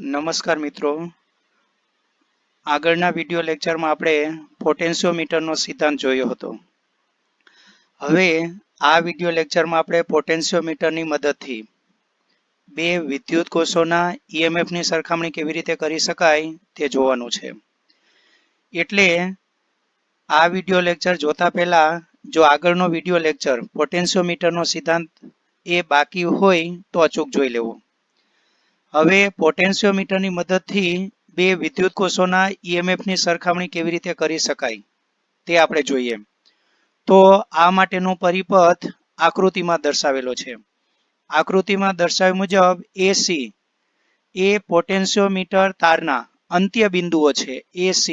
નમસ્કાર મિત્રો, આગળના વિડિયો લેક્ચરમાં આપણે પોટેન્શિયોમીટરનો સિદ્ધાંત જોયો હતો. હવે આ વિડિયો લેક્ચરમાં આપણે પોટેન્શિયોમીટરની મદદથી બે વિદ્યુત કોષોના ઈએમએફની સરખામણી કેવી રીતે કરી શકાય તે જોવાનું છે. એટલે આ વિડિયો લેક્ચર જોતા પહેલા જો આગળનો વિડિયો લેક્ચર પોટેન્શિયોમીટરનો સિદ્ધાંત એ બાકી હોય તો અચૂક જોઈ લેવો. હવે પોટેન્શિયોમીટરની મદદથી બે વિદ્યુત કોષોના ઈએમએફની સરખામણી કેવી રીતે કરી શકાય તે આપણે જોઈએ. તો આ માટેનો પરિપથ આકૃતિમાં દર્શાવેલો છે. આકૃતિમાં દર્શાવ્યા મુજબ AC એ પોટેન્શિયોમીટર તારના અંત્ય બિંદુઓ છે. AC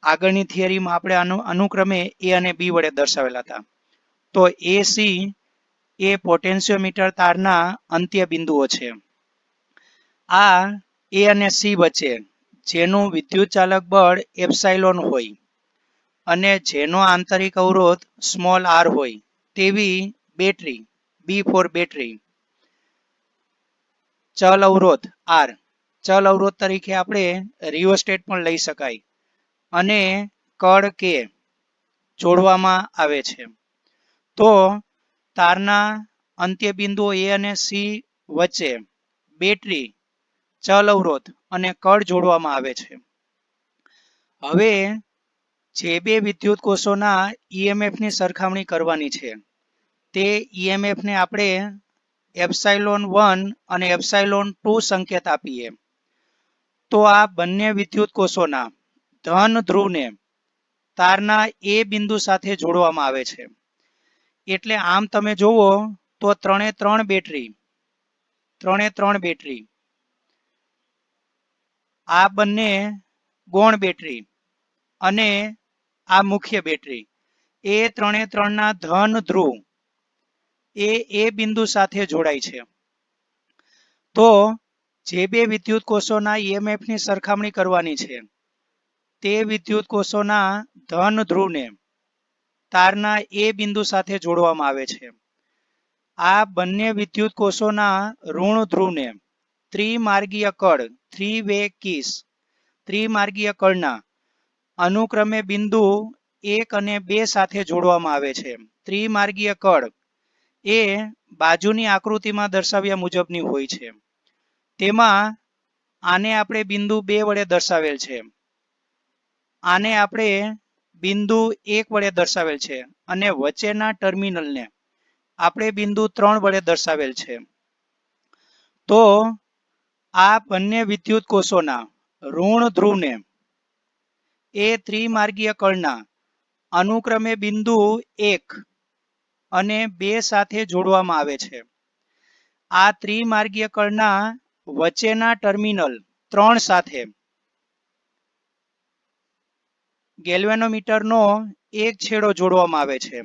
આગળની થિયરીમાં આપણે અનુક્રમે A અને B વડે દર્શાવેલા હતા. તો AC એ પોટેન્શિયોમીટર તારના અંત્ય બિંદુઓ છે. આ A અને C વચ્ચે જેનું વિદ્યુત ચાલક બળ એપ્સાઇલોન હોય અને જેનો આંતરિક અવરોધ સ્મોલ r હોય તેવી બેટરી B4 બેટરી ચલ અવરોધ R ચલ અવરોધ તરીકે આપણે રિયોસ્ટેટ પણ લઈ શકાય અને કળ K જોડવામાં આવે છે. તો તારના અંત્ય બિંદુઓ A અને C વચ્ચે બેટરી ચલ અવરોધ અને કળ જોડવામાં આવે છે. હવે જે બે વિદ્યુત કોષોના ઈએમએફની સરખામણી કરવાની છે તે ઈએમએફને આપણે એપ્સાઇલોન 1 અને એપ્સાઇલોન 2 સંકેત આપીએ તો આ બંને વિદ્યુત કોષોના ધન ધ્રુવને તારના A બિંદુ સાથે જોડવામાં આવે છે. એટલે આમ તમે જુઓ તો ત્રણે ત્રણ બેટરી આ બંને ગૌણ બેટરી અને આ મુખ્ય બેટરી એ ત્રણે ત્રણના ધન ધ્રુવ એ બિંદુ સાથે જોડાય છે. તો જે બે વિદ્યુત કોષોના ઈએમએફની સરખામણી કરવાની છે તે વિદ્યુત કોષોના ધન ધ્રુવને તારના A બિંદુ સાથે જોડવામાં આવે છે. આ બંને વિદ્યુત કોષોના ઋણ ધ્રુવને ત્રિમાર્ગીય કળ 3-વે કિસ ત્રિમાર્ગીય કળના અનુક્રમે બિંદુ 1 અને 2 સાથે જોડવામાં આવે છે. ત્રિમાર્ગીય કળ એ બાજુની આકૃતિમાં દર્શાવ્યા મુજબની હોય છે. તેમાં આને આપણે બિંદુ 2 વડે દર્શાવેલ છે, આને આપણે બિંદુ 1 વડે દર્શાવેલ છે અને વચ્ચેના ટર્મિનલને આપણે બિંદુ 3 વડે દર્શાવેલ છે. તો આ બંને વિદ્યુત કોષોના ઋણ ધ્રુવને એ ત્રિમાર્ગીય કળના અનુક્રમે બિંદુ 1 અને 2 સાથે જોડવામાં આવે છે. આ ત્રિમાર્ગીય કળના વચ્ચેના ટર્મિનલ 3 સાથે ગેલ્વેનોમીટરનો એક છેડો જોડવામાં આવે છે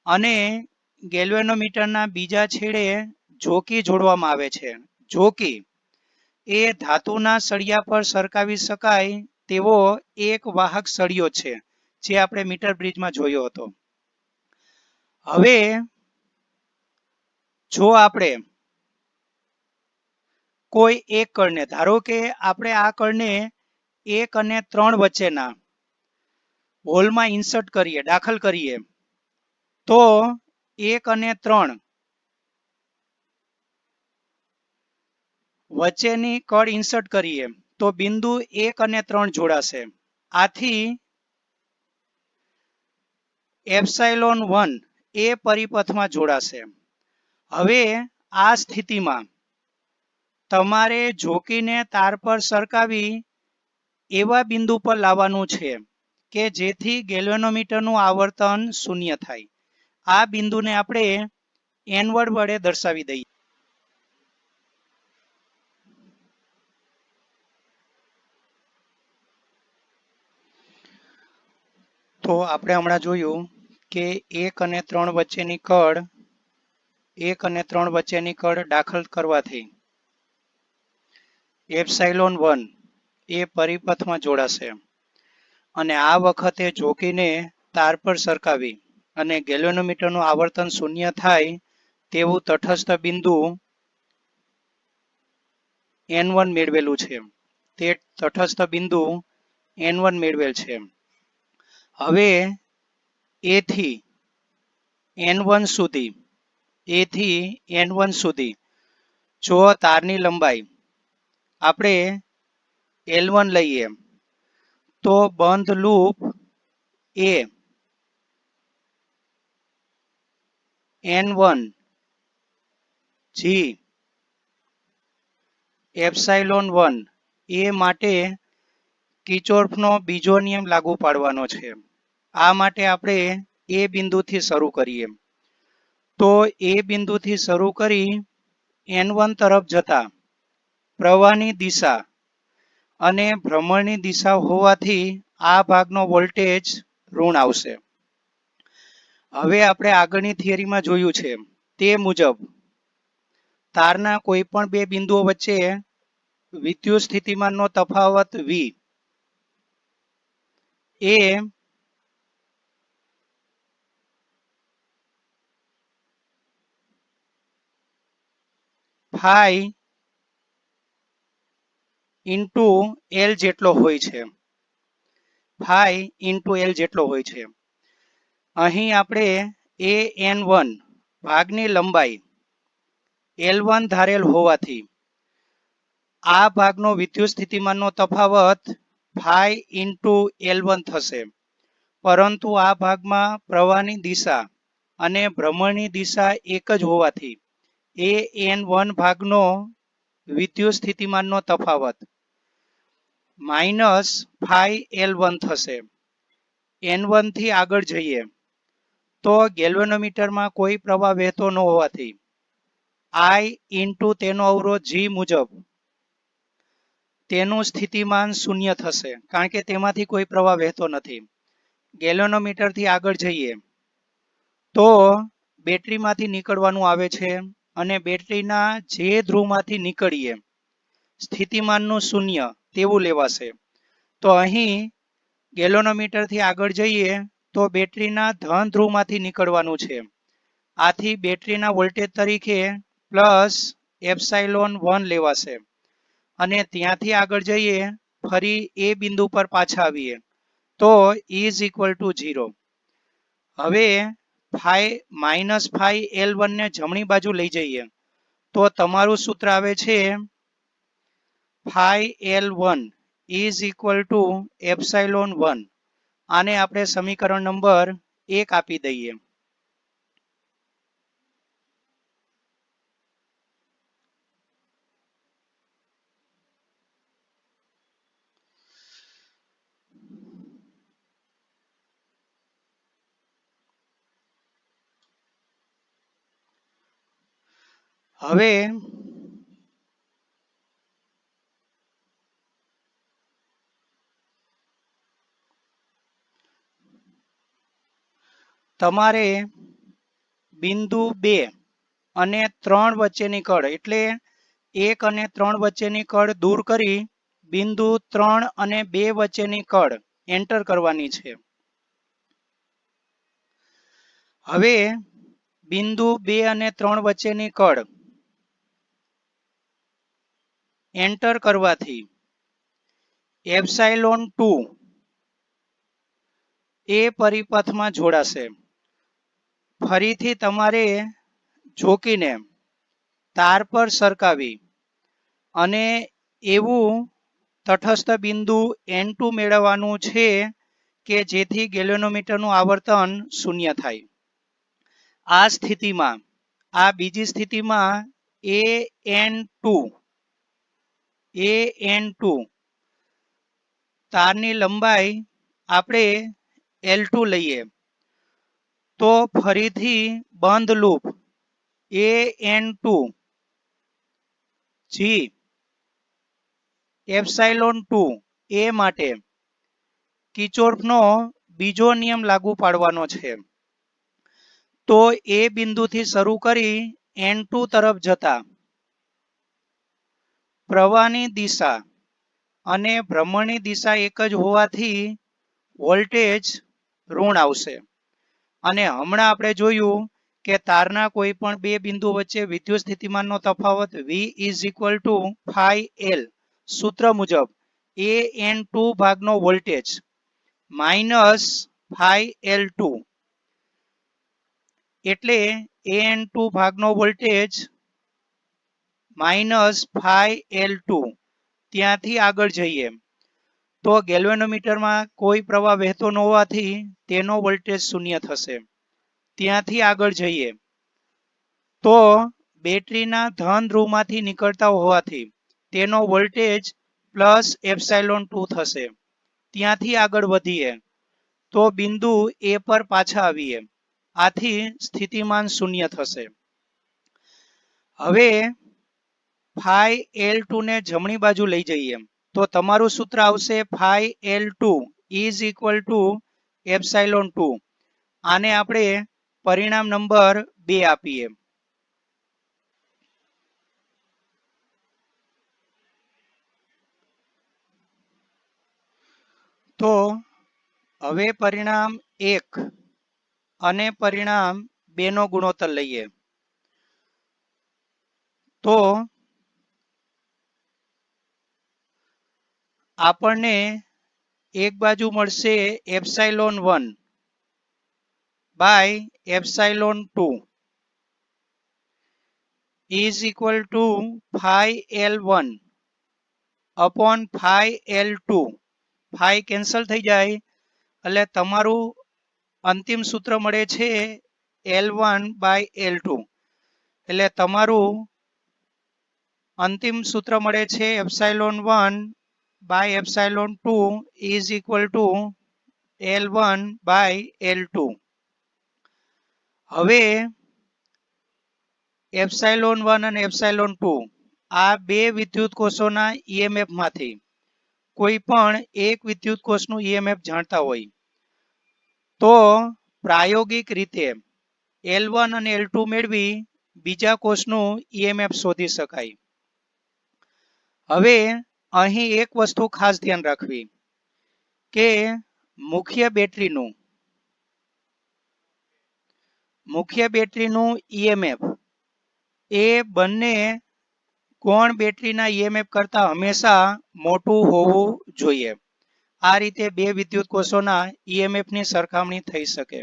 અને ગેલ્વેનોમીટરના બીજા છેડે જોકી જોડવામાં આવે છે. જોકી એ ધાતુના સળિયા પર સરકાવી શકાય તેવો એક વાહક સળિયો છે જે આપણે મીટર બ્રિજમાં જોયો હતો. હવે જો આપણે કોઈ એક કળને ધારો કે આપણે આ કળને 1 અને 3 વચ્ચેના હોલમાં ઇન્સર્ટ કરીએ, દાખલ કરીએ, તો 1 અને 3 વચ્ચેની કળ ઇન્સર્ટ કરીએ તો બિંદુ 1 અને 3 જોડાશે. આથી એપ્સાઇલોન 1 એ પરિપથમાં જોડાશે. હવે આ સ્થિતિમાં તમારે જોકીને તાર પર સરકાવી એવા બિંદુ પર લાવવાનું છે કે જેથી ગેલ્વેનોમીટરનું આવર્તન શૂન્ય થાય. આ બિંદુને આપણે N વડે દર્શાવી દઈએ. તો આપણે હમણાં જોયું કે 1 અને 3 વચ્ચેની કળ દાખલ કરવાથી એપ્સાઇલોન 1 એ પરિપથમાં જોડાશે અને આ વખતે જોકીને તાર પર સરકાવી અને ગેલ્વેનોમીટરનું આવર્તન શૂન્ય થાય તેવું તટસ્થ બિંદુ n1 મેળવેલું છે, તે તટસ્થ બિંદુ n1 મેળવેલ છે. હવે a થી n1 સુધી, a થી n1 સુધી જો તારની લંબાઈ આપણે L1 લઈએ તો બંધ loop a n1 g epsilon 1 એ માટે કિર્ચોફનો બીજો નિયમ લાગુ પાડવાનો છે. આ માટે આપણે એ બિંદુથી શરૂ કરીએ. તો એ બિંદુથી શરૂ કરી n1 તરફ જતા પ્રવાહની દિશા અને ભ્રમણની દિશા હોવાથી આ ભાગનો વોલ્ટેજ ઋણ આવશે. હવે આપણે આગળની થિયરીમાં જોયું છે તે મુજબ તારના કોઈ પણ બે બિંદુઓ વચ્ચે વિદ્યુત સ્થિતિમાનનો તફાવત V એ phi ઇન્ટુ L જેટલો હોય છે. phi ઇન્ટુ L જેટલો હોય છે. અહીં આપણે an1 ભાગની લંબાઈ L1 ધારેલ હોવાથી આ ભાગનો વિદ્યુત સ્થિતિમાનનો તફાવત phi ઇન્ટુ L1 થશે. પરંતુ આ ભાગમાં પ્રવાહની દિશા અને ભ્રમણની દિશા એક જ હોવાથી an1 ભાગનો વિદ્યુત સ્થિતિમાનનો તફાવત માઇનસ phi L1 થશે. n1 થી આગળ જઈએ તો ગેલ્વેનોમીટરમાં કોઈ પ્રવાહ વહેતો ન હોવાથી I ઇન્ટુ તેનો અવરોધ G મુજબ તેનું સ્થિતિમાન શૂન્ય થશે, કારણ કે તેમાંથી કોઈ પ્રવાહ વહેતો નથી. ગેલ્વેનોમીટરથી આગળ જઈએ તો બેટરીમાંથી નીકળવાનું આવે છે અને બેટરીના જે ધ્રુવમાંથી નીકળીએ સ્થિતિમાનનું શૂન્ય તેવું લેવાશે. તો અહીં ગેલ્વેનોમીટરથી આગળ જઈએ તો બેટરીના ધન ધ્રુવમાંથી નીકળવાનું છે. આથી બેટરીના વોલ્ટેજ તરીકે પ્લસ એપ્સાઇલોન 1 લેવાશે. અને ત્યાંથી આગળ જઈએ ફરી એ બિંદુ પર પાછા આવીએ તો ઇઝ ઇક્વલ ટુ 0. હવે માઇનસ phi L1 ને જમણી બાજુ લઈ જઈએ તો તમારું સૂત્ર આવે છે phi L1 is equal to epsilon 1. આને આપણે સમીકરણ નંબર 1 આપી દઈએ. હવે તમારે બિંદુ 2 અને 3 વચ્ચેની કળ એટલે 1 અને 3 વચ્ચેની કળ દૂર કરી બિંદુ 3 અને 2 વચ્ચેની કળ એન્ટર કરવાની છે. હવે બિંદુ 2 અને 3 વચ્ચેની કળ એન્ટર કરવાથી એપ્સાઇલોન 2 એ પરિપથમાં જોડાશે. ફરીથી તમારે ઝોકીને તાર પર સરકાવી અને એવું તટસ્થ બિંદુ n2 મેળવવાનું છે કે જેથી ગેલ્વેનોમીટરનું આવર્તન શૂન્ય થાય. આ સ્થિતિમાં આ બીજી સ્થિતિમાં an2 તારની લંબાઈ આપણે L2 લઈએ તો ફરીથી બંધ લૂપ an2 G એપ્સાઇલોન 2 એ માટે કિર્ચોફનો બીજો નિયમ લાગુ પાડવાનો છે. તો એ બિંદુથી શરૂ કરી n2 તરફ જતા પ્રવાહની દિશા અને ભ્રમણની દિશા એક જ હોવાથી વોલ્ટેજ ઋણ આવશે. અને હમણાં આપણે જોયું કે તારના કોઈ પણ બે બિંદુ વચ્ચે વિદ્યુત સ્થિતિમાનનો તફાવત V is equal to phi L સૂત્ર મુજબ AN2 ભાગનો વોલ્ટેજ માઇનસ phi L2 એટલે AN2 ભાગનો વોલ્ટેજ માઇનસ phi L2 ત્યાંથી આગળ જઈએ તો ગેલ્વેનોમીટરમાં કોઈ પ્રવાહ વહેતો ન હોવાથી તેનો વોલ્ટેજ શૂન્ય થશે. ત્યાંથી આગળ જઈએ તો બેટરીના ધન ધ્રુવમાંથી નીકળતા હોવાથી તેનો વોલ્ટેજ પ્લસ એપ્સાઇલોન 2 થશે. ત્યાંથી આગળ વધીએ તો બિંદુ એ પર પાછા આવીએ, આથી સ્થિતિમાન શૂન્ય થશે. હવે phi L2 ને જમણી બાજુ લઈ જઈએ તો તમારું સૂત્ર આવશે phi L2 is equal to epsilon 2. આને આપણે પરિણામ નંબર 2 આપીએ. તો હવે પરિણામ 1 અને પરિણામ 2 નો ગુણોત્તર લઈએ તો આપણને એક બાજુ મળશે epsilon 1 by epsilon 2 is equal to phi L1 upon phi L2. phi cancel થઈ જાય એટલે તમારું અંતિમ સૂત્ર મળે છે L1 બાય L2 એટલે તમારું અંતિમ સૂત્ર મળે છે epsilon 1 by epsilon 2 is equal to L1 by L2. હવે એપ્સાઇલોન 1 અને એપ્સાઇલોન 2 આ બે વિદ્યુત કોષોના EMF માંથી કોઈ પણ એક વિદ્યુત કોષનું EMF જાણતા હોય તો પ્રાયોગિક રીતે L1 અને L2 મેળવી બીજા કોષનું EMF શોધી શકાય. હવે અહીં એક વસ્તુ ખાસ ધ્યાન રાખવી કે મુખ્ય બેટરીનું EMF એ બંને ગૌણ બેટરીના EMF કરતા હંમેશા મોટું હોવું જોઈએ. આ રીતે બે વિદ્યુત કોષોના EMF ની સરખામણી થઈ શકે.